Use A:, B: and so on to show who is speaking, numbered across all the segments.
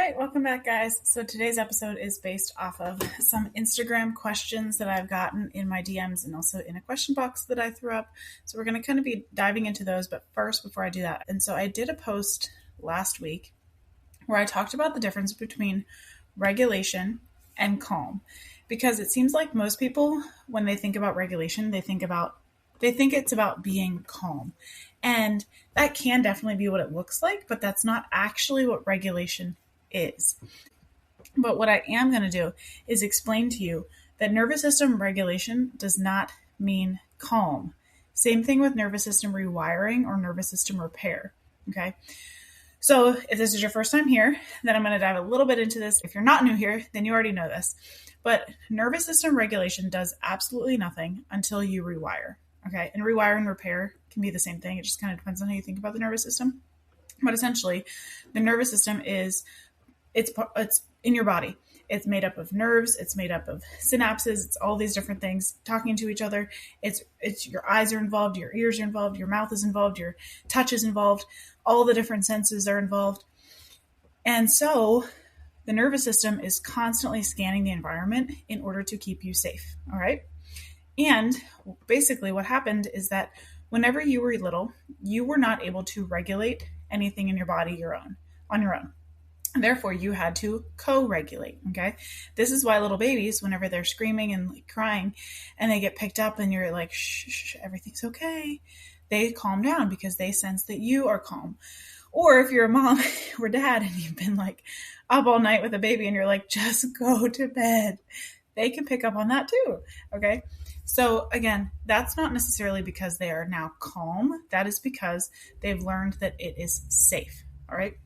A: right, welcome back, guys. So today's episode is based off of some Instagram questions that I've gotten in my DMs and also in a question box that I threw up. So we're going to kind of be diving into those, but first, before I do that, and so I did a post last week where I talked about the difference between regulation and calm, because it seems like most people, when they think about regulation, they think it's about being calm. And that can definitely be what it looks like, but that's not actually what regulation is. But what I am going to do is explain to you that nervous system regulation does not mean calm. Same thing with nervous system rewiring or nervous system repair. Okay. So if this is your first time here, then I'm going to dive a little bit into this. If you're not new here, then you already know this. But nervous system regulation does absolutely nothing until you rewire. Okay. And rewire and repair can be the same thing. It just kind of depends on how you think about the nervous system. But essentially, the nervous system it's in your body. It's made up of nerves. It's made up of synapses. It's all these different things talking to each other. It's your eyes are involved, your ears are involved, your mouth is involved, your touch is involved. All the different senses are involved. And so the nervous system is constantly scanning the environment in order to keep you safe. All right. And basically what happened is that whenever you were little, you were not able to regulate anything in your body on your own. Therefore, you had to co-regulate, okay? This is why little babies, whenever they're screaming and crying and they get picked up and you're like, shh, everything's okay, they calm down because they sense that you are calm. Or if you're a mom or dad and you've been like up all night with a baby and you're like, just go to bed, they can pick up on that too, okay? So again, that's not necessarily because they are now calm. That is because they've learned that it is safe, all right?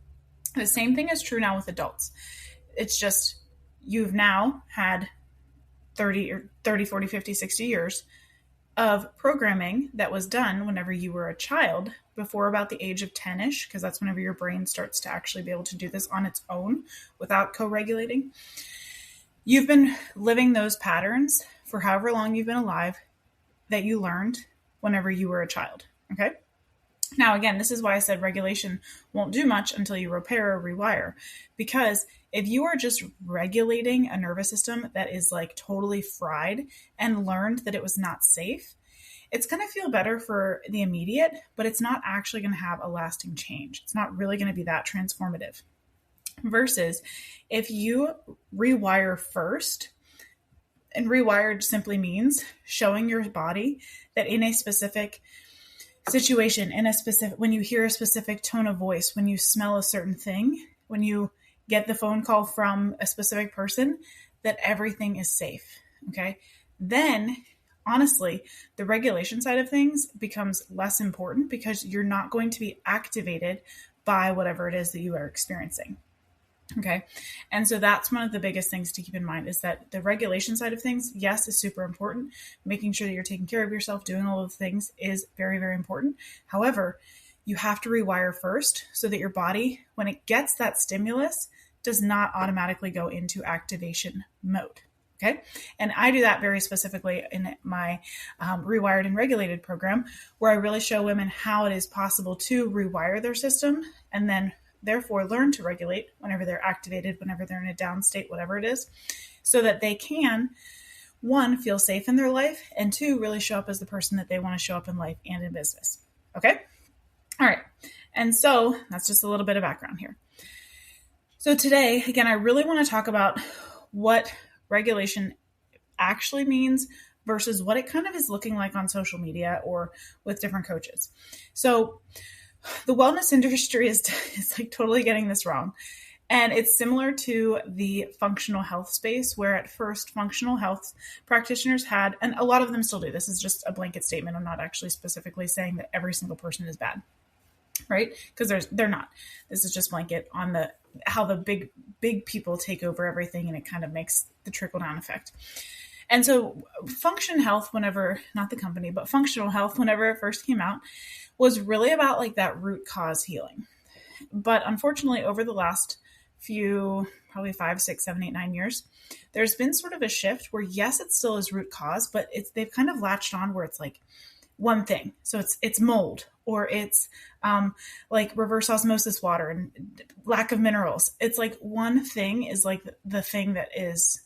A: The same thing is true now with adults. It's just you've now had 30, 40, 50, 60 years of programming that was done whenever you were a child before about the age of 10-ish, because that's whenever your brain starts to actually be able to do this on its own without co-regulating. You've been living those patterns for however long you've been alive that you learned whenever you were a child, okay? Now, again, this is why I said regulation won't do much until you repair or rewire, because if you are just regulating a nervous system that is like totally fried and learned that it was not safe, it's going to feel better for the immediate, but it's not actually going to have a lasting change. It's not really going to be that transformative. Versus if you rewire first, and rewired simply means showing your body that in a specific situation, when you hear a specific tone of voice, when you smell a certain thing, when you get the phone call from a specific person, that everything is safe. Okay. Then honestly, the regulation side of things becomes less important because you're not going to be activated by whatever it is that you are experiencing. Okay. And so that's one of the biggest things to keep in mind is that the regulation side of things, yes, is super important. Making sure that you're taking care of yourself, doing all of the things is very, very important. However, you have to rewire first so that your body, when it gets that stimulus, does not automatically go into activation mode. Okay. And I do that very specifically in my Rewired and Regulated program, where I really show women how it is possible to rewire their system and then therefore learn to regulate whenever they're activated, whenever they're in a down state, whatever it is, so that they can, one, feel safe in their life, and two, really show up as the person that they want to show up in life and in business. Okay? All right. And so that's just a little bit of background here. So today, again, I really want to talk about what regulation actually means versus what it kind of is looking like on social media or with different coaches. So the wellness industry is like totally getting this wrong. And it's similar to the functional health space, where at first functional health practitioners had, and a lot of them still do, this is just a blanket statement. I'm not actually specifically saying that every single person is bad, right? Because they're not. This is just blanket on how the big people take over everything, and it kind of makes the trickle down effect. And so function health, not the company, but functional health, whenever it first came out, was really about like that root cause healing. But unfortunately, over the last few, probably 5, 6, 7, 8, 9 years, there's been sort of a shift where, yes, it still is root cause, but they've kind of latched on where it's like one thing. So it's mold or it's like reverse osmosis water and lack of minerals. It's like one thing is like the thing that is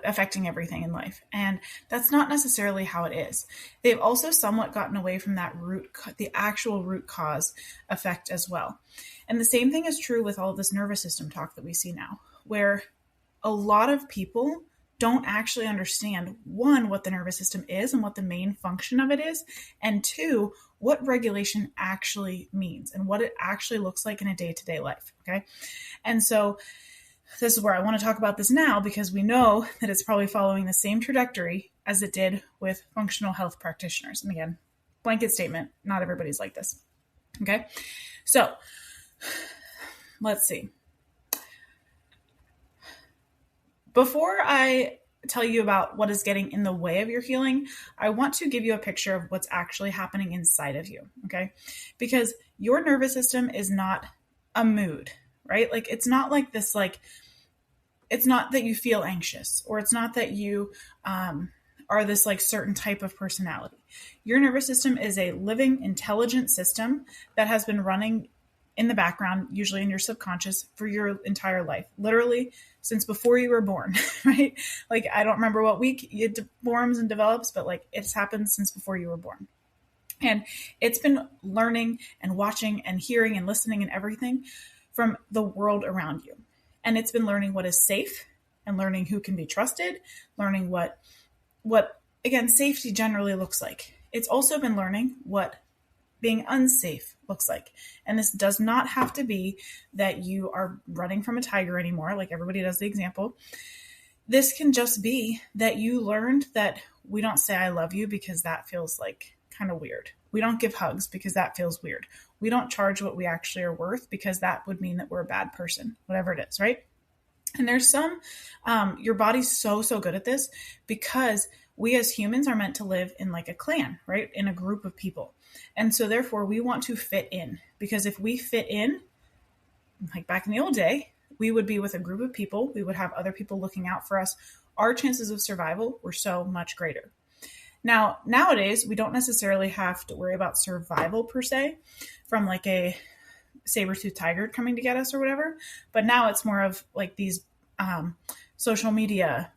A: affecting everything in life. And that's not necessarily how it is. They've also somewhat gotten away from that the actual root cause effect as well. And the same thing is true with all of this nervous system talk that we see now, where a lot of people don't actually understand, one, what the nervous system is and what the main function of it is, and two, what regulation actually means and what it actually looks like in a day-to-day life. Okay. And so this is where I want to talk about this now, because we know that it's probably following the same trajectory as it did with functional health practitioners. And again, blanket statement, not everybody's like this. Okay. So let's see. Before I tell you about what is getting in the way of your healing, I want to give you a picture of what's actually happening inside of you. Okay. Because your nervous system is not a mood, right? Like, it's not like this, like, it's not that you feel anxious, or it's not that you are this like certain type of personality. Your nervous system is a living, intelligent system that has been running in the background, usually in your subconscious, for your entire life, literally since before you were born, right? Like, I don't remember what week it forms and develops, but like, it's happened since before you were born. And it's been learning and watching and hearing and listening and everything from the world around you. And it's been learning what is safe and learning who can be trusted, learning what again, safety generally looks like. It's also been learning what being unsafe looks like. And this does not have to be that you are running from a tiger anymore, like everybody does the example. This can just be that you learned that we don't say I love you because that feels like kind of weird. We don't give hugs because that feels weird. We don't charge what we actually are worth because that would mean that we're a bad person, whatever it is, right? And there's some, your body's so good at this because we as humans are meant to live in like a clan, right? In a group of people. And so therefore we want to fit in, because if we fit in, like back in the old day, we would be with a group of people. We would have other people looking out for us. Our chances of survival were so much greater. Now, nowadays, we don't necessarily have to worry about survival per se from like a saber-toothed tiger coming to get us or whatever. But now it's more of like these social media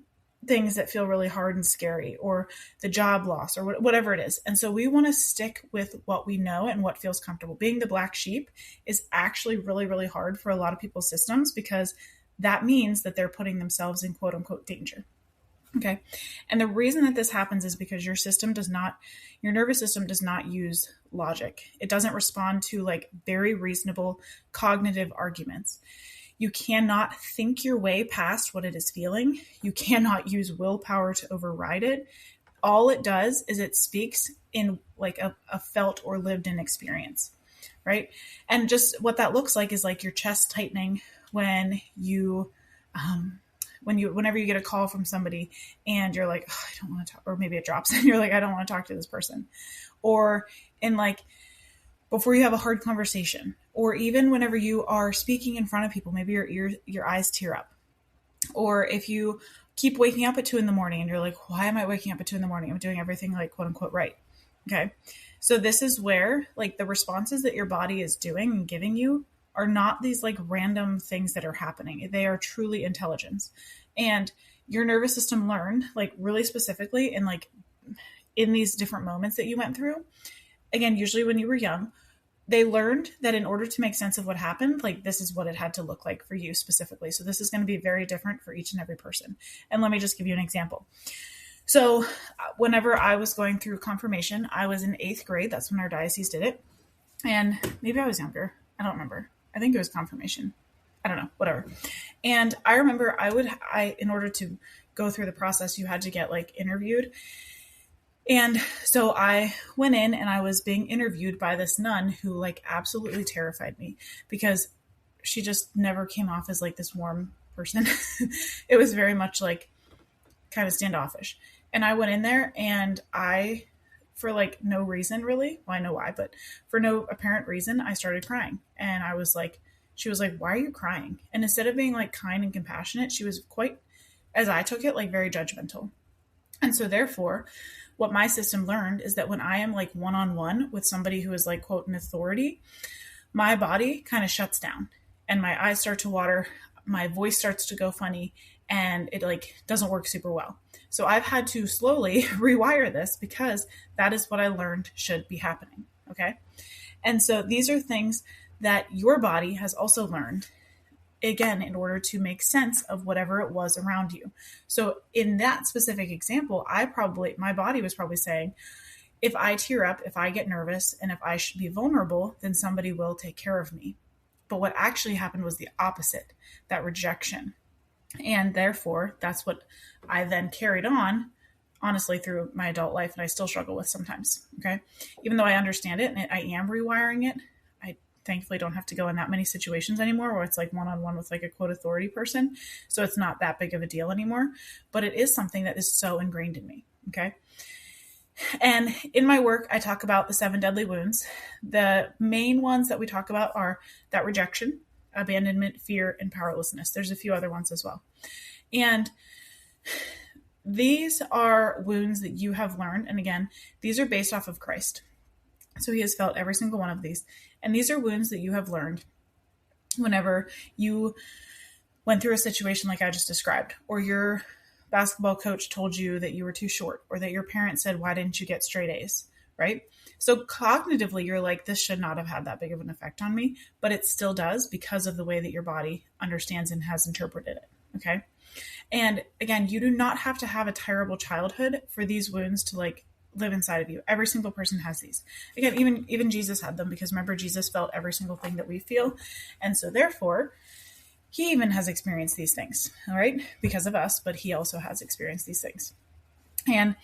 A: things that feel really hard and scary, or the job loss, or whatever it is. And so we want to stick with what we know and what feels comfortable. Being the black sheep is actually really, really hard for a lot of people's systems, because that means that they're putting themselves in quote unquote danger. Okay. And the reason that this happens is because your nervous system does not use logic. It doesn't respond to like very reasonable cognitive arguments. You cannot think your way past what it is feeling. You cannot use willpower to override it. All it does is it speaks in like a felt or lived in experience, right? And just what that looks like is like your chest tightening when you, whenever you get a call from somebody and you're like, oh, I don't want to talk, or maybe it drops and you're like, I don't want to talk to this person. Or in like, before you have a hard conversation, or even whenever you are speaking in front of people, maybe your eyes tear up. Or if you keep waking up at 2 a.m. and you're like, why am I waking up at 2 a.m? I'm doing everything like quote unquote right. Okay. So this is where like the responses that your body is doing and giving you are not these like random things that are happening. They are truly intelligence. And your nervous system learned like really specifically in like in these different moments that you went through. Again, usually when you were young, they learned that in order to make sense of what happened, like this is what it had to look like for you specifically. So this is going to be very different for each and every person. And let me just give you an example. So whenever I was going through confirmation, I was in 8th grade. That's when our diocese did it. And maybe I was younger. I don't remember. I think it was confirmation. I don't know, whatever. And I remember in order to go through the process, you had to get like interviewed. And so I went in and I was being interviewed by this nun who like absolutely terrified me, because she just never came off as like this warm person. It was very much like kind of standoffish. And I went in there and for like no reason really, well, I know why, but for no apparent reason, I started crying. And she was like, why are you crying? And instead of being like kind and compassionate, she was quite, as I took it, like very judgmental. And so therefore, what my system learned is that when I am like one-on-one with somebody who is like, quote, an authority, my body kind of shuts down and my eyes start to water, my voice starts to go funny, and it like doesn't work super well. So I've had to slowly rewire this because that is what I learned should be happening. Okay. And so these are things that your body has also learned, again, in order to make sense of whatever it was around you. So in that specific example, my body was probably saying, if I tear up, if I get nervous, and if I should be vulnerable, then somebody will take care of me. But what actually happened was the opposite, that rejection. And therefore, that's what I then carried on, honestly, through my adult life, and I still struggle with sometimes, okay? Even though I understand it and I am rewiring it, I thankfully don't have to go in that many situations anymore where it's like one-on-one with like a quote authority person. So it's not that big of a deal anymore, but it is something that is so ingrained in me, okay? And in my work, I talk about the 7 deadly wounds. The main ones that we talk about are that rejection, abandonment, fear, and powerlessness. There's a few other ones as well. And these are wounds that you have learned. And again, these are based off of Christ. So he has felt every single one of these. And these are wounds that you have learned whenever you went through a situation like I just described, or your basketball coach told you that you were too short, or that your parents said, why didn't you get straight A's, right? So cognitively, you're like, this should not have had that big of an effect on me, but it still does because of the way that your body understands and has interpreted it, okay? And again, you do not have to have a terrible childhood for these wounds to like live inside of you. Every single person has these. Again, even Jesus had them, because remember, Jesus felt every single thing that we feel. And so therefore, he even has experienced these things, all right, because of us, but he also has experienced these things. And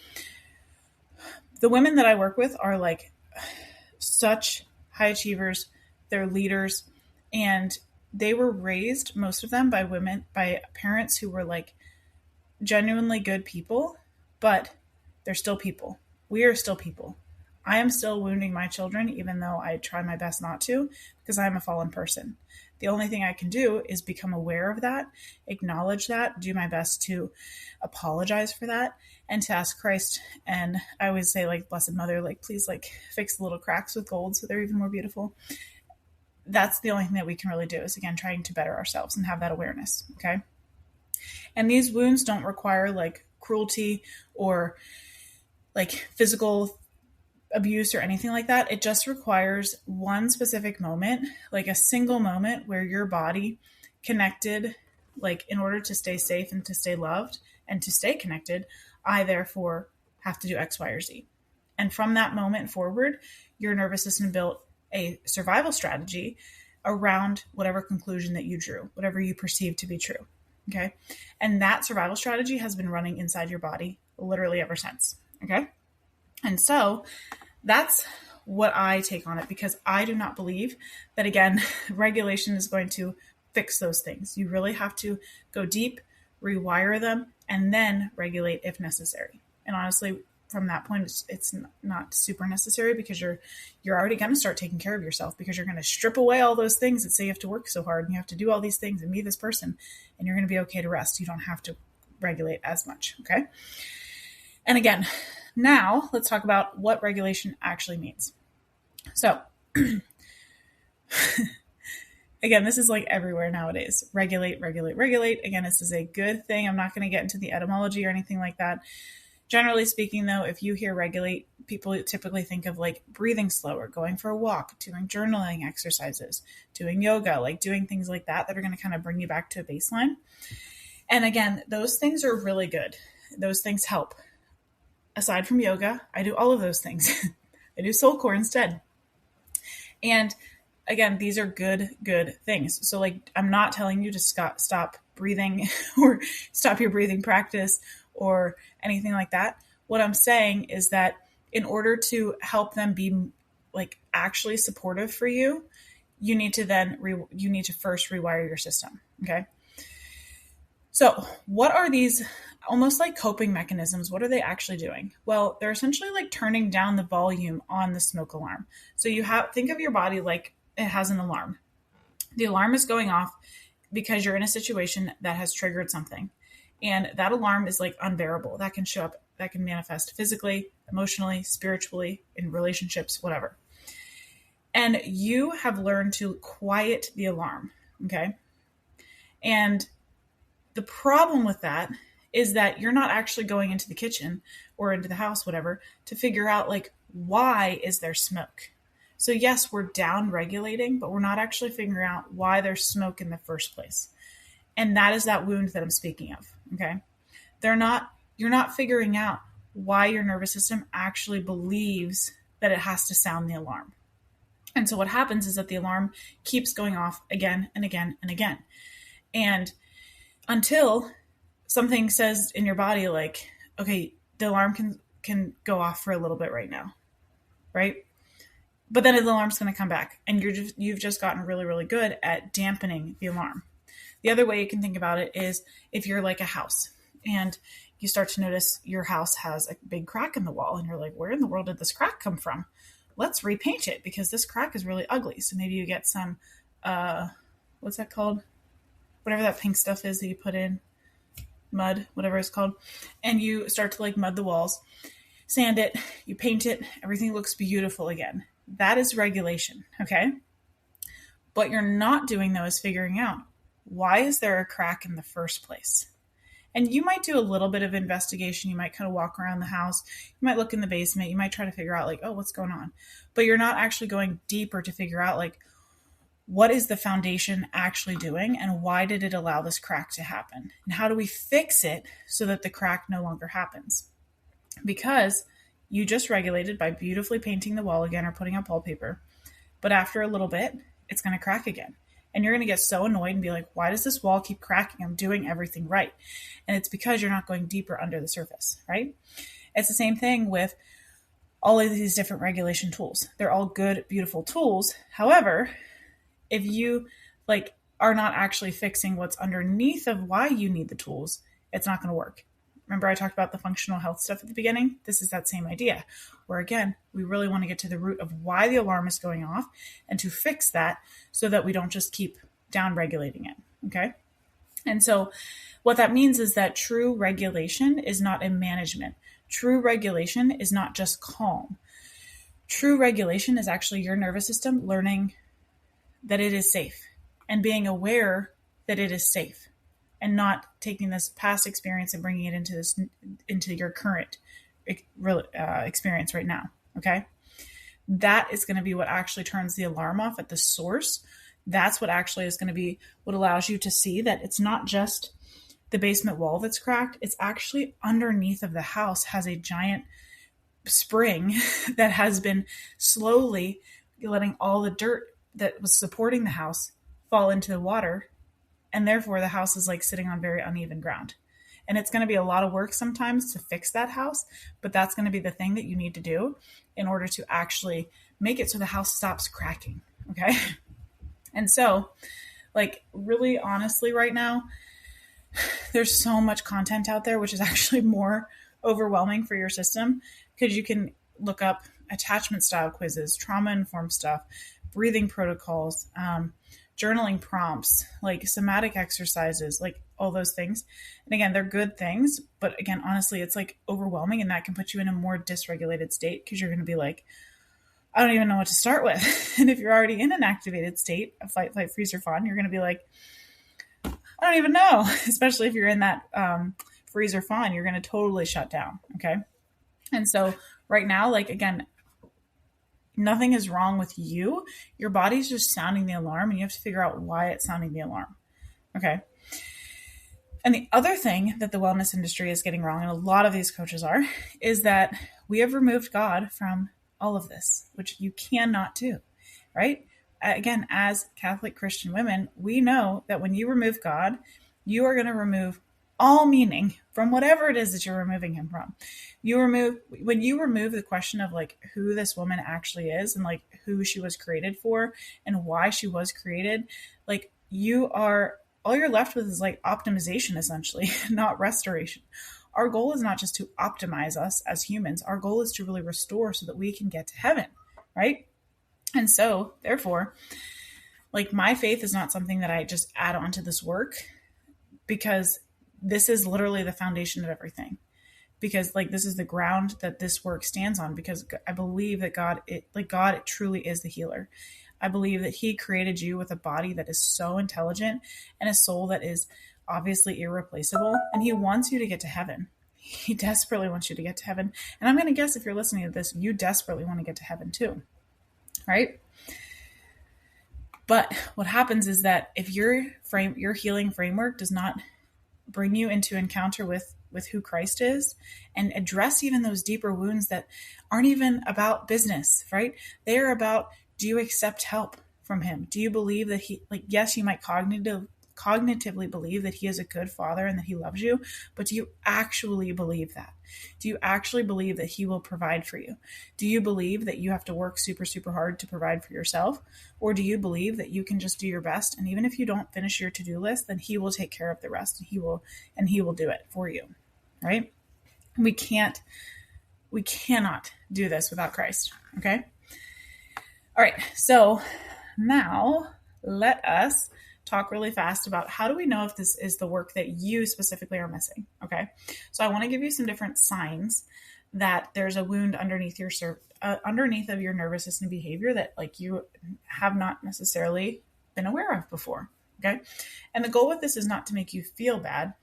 A: the women that I work with are like such high achievers. They're leaders, and they were raised, most of them, by parents who were like genuinely good people, but they're still people. We are still people. I am still wounding my children, even though I try my best not to, because I'm a fallen person. The only thing I can do is become aware of that, acknowledge that, do my best to apologize for that, and to ask Christ. And I always say, like, Blessed Mother, like, please, like, fix the little cracks with gold so they're even more beautiful. That's the only thing that we can really do, is, again, trying to better ourselves and have that awareness, okay? And these wounds don't require, like, cruelty or, like, physical abuse or anything like that. It just requires one specific moment, like a single moment where your body connected, like, in order to stay safe and to stay loved and to stay connected, I therefore have to do X, Y, or Z. And from that moment forward, your nervous system built a survival strategy around whatever conclusion that you drew, whatever you perceived to be true. Okay. And that survival strategy has been running inside your body literally ever since. Okay. And so that's what I take on it, because I do not believe that, again, regulation is going to fix those things. You really have to go deep, rewire them, and then regulate if necessary. And honestly, from that point, it's not super necessary, because you're already going to start taking care of yourself, because you're going to strip away all those things that say you have to work so hard and you have to do all these things and be this person, and you're going to be okay to rest. You don't have to regulate as much. Okay. And again, now let's talk about what regulation actually means. So again, this is like everywhere nowadays. Regulate, regulate, regulate. Again, this is a good thing. I'm not going to get into the etymology or anything like that. Generally speaking, though, if you hear regulate, people typically think of like breathing slower, going for a walk, doing journaling exercises, doing yoga, like doing things like that are going to kind of bring you back to a baseline. And again, those things are really good. Those things help. Aside from yoga, I do all of those things. I do soul core instead. And again, these are good things. So like, I'm not telling you to stop breathing or stop your breathing practice or anything like that. What I'm saying is that in order to help them be like actually supportive for you, you need to first rewire your system. Okay. So what are these almost like coping mechanisms? What are they actually doing? Well, they're essentially like turning down the volume on the smoke alarm. So think of your body like it has an alarm. The alarm is going off because you're in a situation that has triggered something. And that alarm is like unbearable. That can show up that can manifest physically, emotionally, spiritually, in relationships, whatever. And you have learned to quiet the alarm. Okay. And the problem with that is that you're not actually going into the kitchen or into the house, whatever, to figure out like, why is there smoke? So yes, we're down regulating, but we're not actually figuring out why there's smoke in the first place. And that is that wound that I'm speaking of. Okay. You're not figuring out why your nervous system actually believes that it has to sound the alarm. And so what happens is that the alarm keeps going off again and again and again. And until something says in your body, like, okay, the alarm can go off for a little bit right now. Right. But then the alarm's going to come back, and you've just gotten really, really good at dampening the alarm. The other way you can think about it is if you're like a house and you start to notice your house has a big crack in the wall, and you're like, where in the world did this crack come from? Let's repaint it because this crack is really ugly. So maybe you get some, what's that called? Whatever that pink stuff is that you put in, mud, whatever it's called. And you start to like mud the walls, sand it, you paint it, everything looks beautiful again. That is regulation, okay? What you're not doing, though, is figuring out, why is there a crack in the first place? And you might do a little bit of investigation. You might kind of walk around the house. You might look in the basement. You might try to figure out, like, oh, what's going on? But you're not actually going deeper to figure out, like, what is the foundation actually doing, and why did it allow this crack to happen? And how do we fix it so that the crack no longer happens? Because you just regulated by beautifully painting the wall again or putting up wallpaper. But after a little bit, it's going to crack again. And you're going to get so annoyed and be like, why does this wall keep cracking? I'm doing everything right. And it's because you're not going deeper under the surface, right? It's the same thing with all of these different regulation tools. They're all good, beautiful tools. However, if you like are not actually fixing what's underneath of why you need the tools, it's not going to work. Remember I talked about the functional health stuff at the beginning? This is that same idea where, again, we really want to get to the root of why the alarm is going off and to fix that so that we don't just keep down regulating it. Okay. And so what that means is that true regulation is not a management. True regulation is not just calm. True regulation is actually your nervous system learning that it is safe and being aware that it is safe. And not taking this past experience and bringing it into your current experience right now. Okay. That is going to be what actually turns the alarm off at the source. That's what actually is going to be what allows you to see that it's not just the basement wall that's cracked. It's actually underneath of the house has a giant spring that has been slowly letting all the dirt that was supporting the house fall into the water. And therefore, the house is like sitting on very uneven ground. And it's going to be a lot of work sometimes to fix that house, but that's going to be the thing that you need to do in order to actually make it so the house stops cracking. Okay. And so, like, really honestly, right now, there's so much content out there, which is actually more overwhelming for your system because you can look up attachment style quizzes, trauma informed stuff, breathing protocols, journaling prompts, like somatic exercises, like all those things. And again, they're good things, but again, honestly, it's like overwhelming, and that can put you in a more dysregulated state because you're going to be like, I don't even know what to start with. And if you're already in an activated state of fight, flight, freeze, or fawn, you're going to be like, I don't even know. Especially if you're in that freeze or fawn, you're going to totally shut down. Okay. And so right now, like, again, nothing is wrong with you. Your body's just sounding the alarm, and you have to figure out why it's sounding the alarm. Okay. And the other thing that the wellness industry is getting wrong, and a lot of these coaches are, is that we have removed God from all of this, which you cannot do, right? Again, as Catholic Christian women, we know that when you remove God, you are going to remove all meaning from whatever it is that you're removing him from. When you remove the question of like who this woman actually is and like who she was created for and why she was created, like all you're left with is like optimization, essentially, not restoration. Our goal is not just to optimize us as humans. Our goal is to really restore so that we can get to heaven, right? And so, therefore, like my faith is not something that I just add on to this work, because this is literally the foundation of everything. because like this is the ground that this work stands on, because I believe that God truly is the healer. I believe that he created you with a body that is so intelligent and a soul that is obviously irreplaceable, and he wants you to get to heaven. He desperately wants you to get to heaven. And I'm going to guess if you're listening to this, you desperately want to get to heaven too, right? But what happens is that if your healing framework does not bring you into encounter with who Christ is and address even those deeper wounds that aren't even about business, right? They are about, do you accept help from him? Do you believe that he, like, yes, you might cognitively believe that he is a good father and that he loves you, but do you actually believe that? Do you actually believe that he will provide for you? Do you believe that you have to work super, super hard to provide for yourself? Or do you believe that you can just do your best? And even if you don't finish your to-do list, then he will take care of the rest, and he will do it for you, right? We cannot do this without Christ. Okay. All right. So now let us talk really fast about how do we know if this is the work that you specifically are missing. Okay. So I want to give you some different signs that there's a wound underneath underneath of your nervous system behavior that like you have not necessarily been aware of before. Okay. And the goal with this is not to make you feel bad.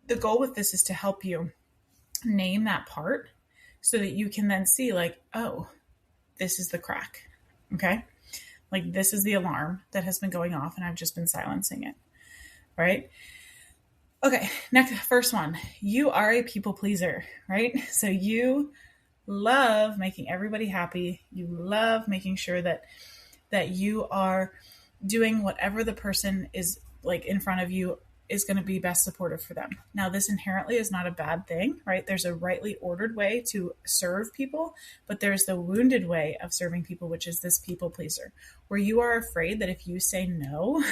A: The goal with this is to help you name that part so that you can then see like, oh, this is the crack. Okay. Like this is the alarm that has been going off and I've just been silencing it. Right. Okay. First one, you are a people pleaser, right? So you love making everybody happy. You love making sure that you are doing whatever the person is like in front of you is going to be best supportive for them. Now, this inherently is not a bad thing, right? There's a rightly ordered way to serve people, but there's the wounded way of serving people, which is this people pleaser, where you are afraid that if you say no,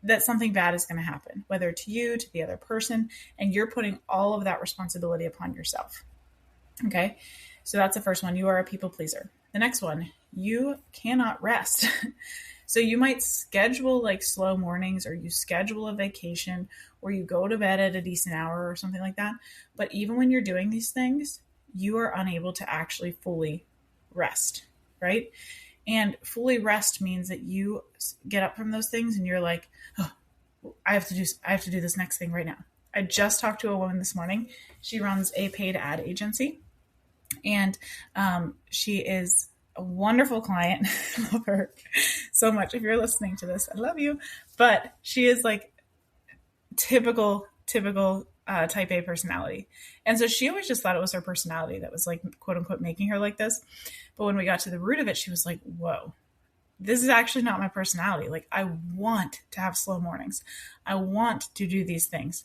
A: that something bad is going to happen, whether to you, to the other person, and you're putting all of that responsibility upon yourself. Okay. So that's the first one. You are a people pleaser. The next one, you cannot rest. So you might schedule like slow mornings, or you schedule a vacation, or you go to bed at a decent hour or something like that. But even when you're doing these things, you are unable to actually fully rest, right? And fully rest means that you get up from those things and you're like, oh, I have to do this next thing right now. I just talked to a woman this morning. She runs a paid ad agency, and she is a wonderful client. I love her so much. If you're listening to this, I love you. But she is like typical type A personality. And so she always just thought it was her personality that was like, quote unquote, making her like this. But when we got to the root of it, she was like, whoa, this is actually not my personality. Like, I want to have slow mornings. I want to do these things,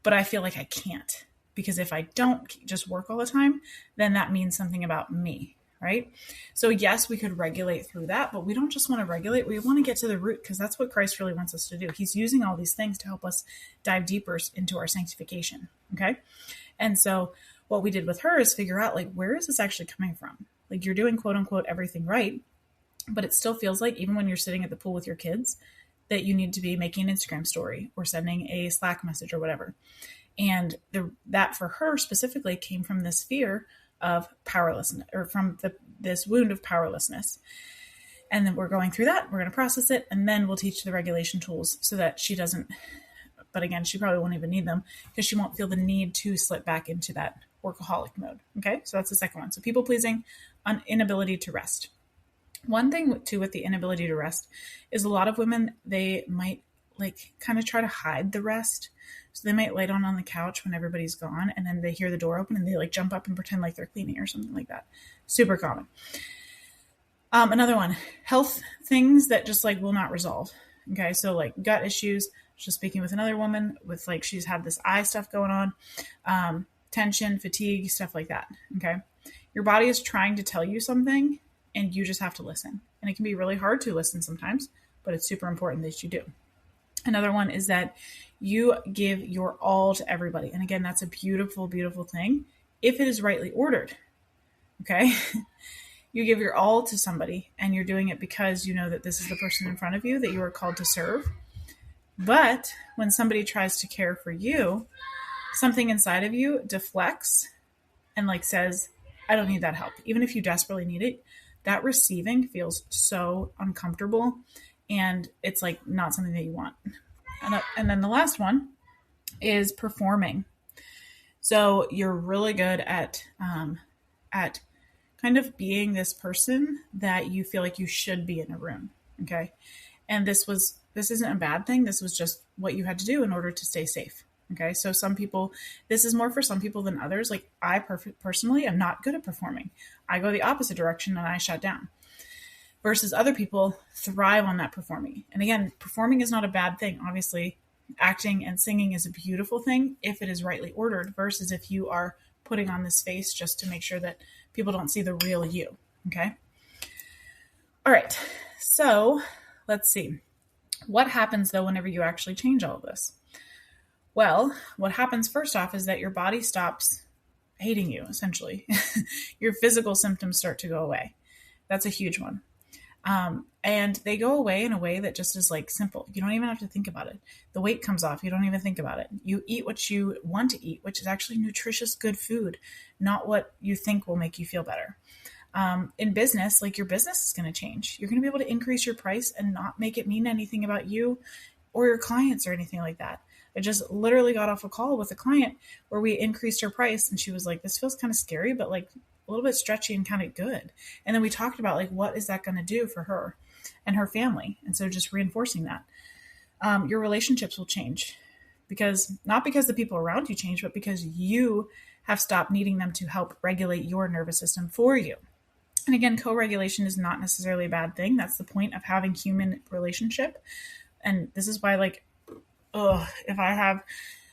A: but I feel like I can't, because if I don't just work all the time, then that means something about me. Right? So yes, we could regulate through that, but we don't just want to regulate. We want to get to the root, because that's what Christ really wants us to do. He's using all these things to help us dive deeper into our sanctification. Okay. And so what we did with her is figure out like, where is this actually coming from? Like, you're doing quote unquote everything right, but it still feels like even when you're sitting at the pool with your kids that you need to be making an Instagram story or sending a Slack message or whatever. And that for her specifically came from this fear of powerlessness, or from this wound of powerlessness. And then we're going through that. We're going to process it, and then we'll teach the regulation tools so that she doesn't, but again, she probably won't even need them, because she won't feel the need to slip back into that workaholic mode. Okay. So that's the second one. So people pleasing, inability to rest. One thing too with the inability to rest is a lot of women, they might like kind of try to hide the rest. So they might lay down on the couch when everybody's gone, and then they hear the door open and they like jump up and pretend like they're cleaning or something like that. Super common. Another one, health things that just like will not resolve. Okay. So like gut issues, just speaking with another woman with like, she's had this eye stuff going on, tension, fatigue, stuff like that. Okay. Your body is trying to tell you something, and you just have to listen. And it can be really hard to listen sometimes, but it's super important that you do. Another one is that you give your all to everybody. And again, that's a beautiful, beautiful thing if it is rightly ordered. Okay. You give your all to somebody, and you're doing it because you know that this is the person in front of you that you are called to serve. But when somebody tries to care for you, something inside of you deflects and like says, I don't need that help. Even if you desperately need it, that receiving feels so uncomfortable and it's like not something that you want. And then the last one is performing. So you're really good at kind of being this person that you feel like you should be in a room. Okay. And this isn't a bad thing. This was just what you had to do in order to stay safe. Okay. So some people, this is more for some people than others. Like I personally am not good at performing. I go the opposite direction and I shut down, versus other people thrive on that performing. And again, performing is not a bad thing. Obviously, acting and singing is a beautiful thing if it is rightly ordered, versus if you are putting on this face just to make sure that people don't see the real you. Okay. All right. So let's see. What happens though whenever you actually change all of this? Well, what happens first off is that your body stops hating you, essentially. Your physical symptoms start to go away. That's a huge one. And they go away in a way that just is like simple. You don't even have to think about it. The weight comes off. You don't even think about it. You eat what you want to eat, which is actually nutritious, good food, not what you think will make you feel better. In business, like your business is going to change. You're going to be able to increase your price and not make it mean anything about you or your clients or anything like that. I just literally got off a call with a client where we increased her price and she was like, this feels kind of scary, but like a little bit stretchy and kind of good. And then we talked about like, what is that going to do for her and her family? And so just reinforcing that, your relationships will change not because the people around you change, but because you have stopped needing them to help regulate your nervous system for you. And again, co-regulation is not necessarily a bad thing. That's the point of having human relationship. And this is why if I have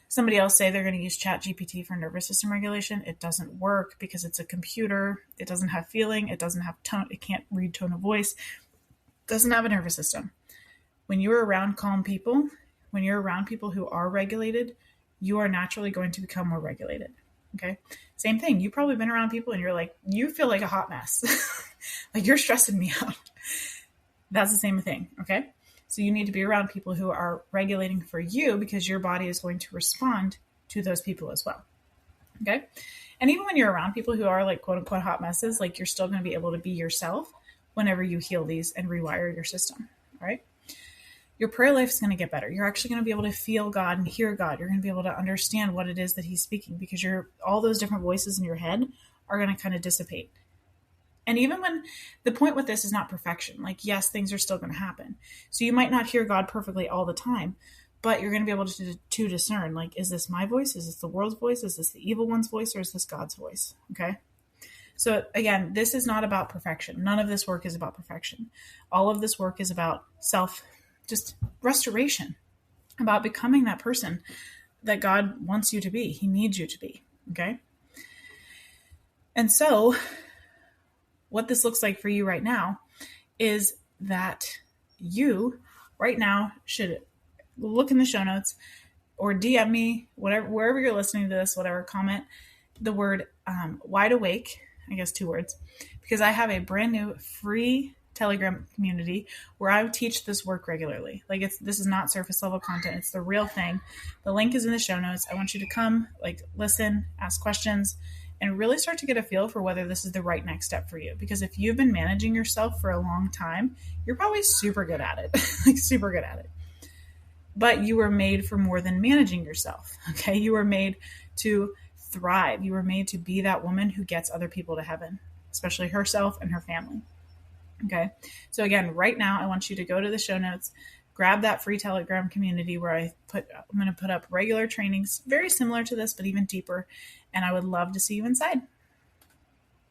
A: somebody else say they're going to use ChatGPT for nervous system regulation, it doesn't work because it's a computer. It doesn't have feeling. It doesn't have tone. It can't read tone of voice. It doesn't have a nervous system. When you're around calm people, when you're around people who are regulated, you are naturally going to become more regulated. Okay. Same thing. You've probably been around people and you're like, you feel like a hot mess. Like you're stressing me out. That's the same thing. Okay. So you need to be around people who are regulating for you because your body is going to respond to those people as well. Okay. And even when you're around people who are like quote unquote hot messes, like you're still going to be able to be yourself whenever you heal these and rewire your system. All right. Your prayer life is going to get better. You're actually going to be able to feel God and hear God. You're going to be able to understand what it is that he's speaking because all those different voices in your head are going to kind of dissipate. And even when the point with this is not perfection, like, yes, things are still going to happen. So you might not hear God perfectly all the time, but you're going to be able to discern, like, is this my voice? Is this the world's voice? Is this the evil one's voice? Or is this God's voice? Okay. So again, this is not about perfection. None of this work is about perfection. All of this work is about just restoration, about becoming that person that God wants you to be. He needs you to be. Okay. And so what this looks like for you right now is that you right now should look in the show notes or DM me, wherever you're listening to this, whatever, comment the word wide awake, I guess 2 words, because I have a brand new free Telegram community where I teach this work regularly. Like this is not surface level content. It's the real thing. The link is in the show notes. I want you to come, listen, ask questions, and really start to get a feel for whether this is the right next step for you. Because if you've been managing yourself for a long time, you're probably super good at it, super good at it. But you were made for more than managing yourself. Okay. You were made to thrive. You were made to be that woman who gets other people to heaven, especially herself and her family. Okay. So again, right now, I want you to go to the show notes, grab that free Telegram community where I'm going to put up regular trainings, very similar to this, but even deeper. And I would love to see you inside.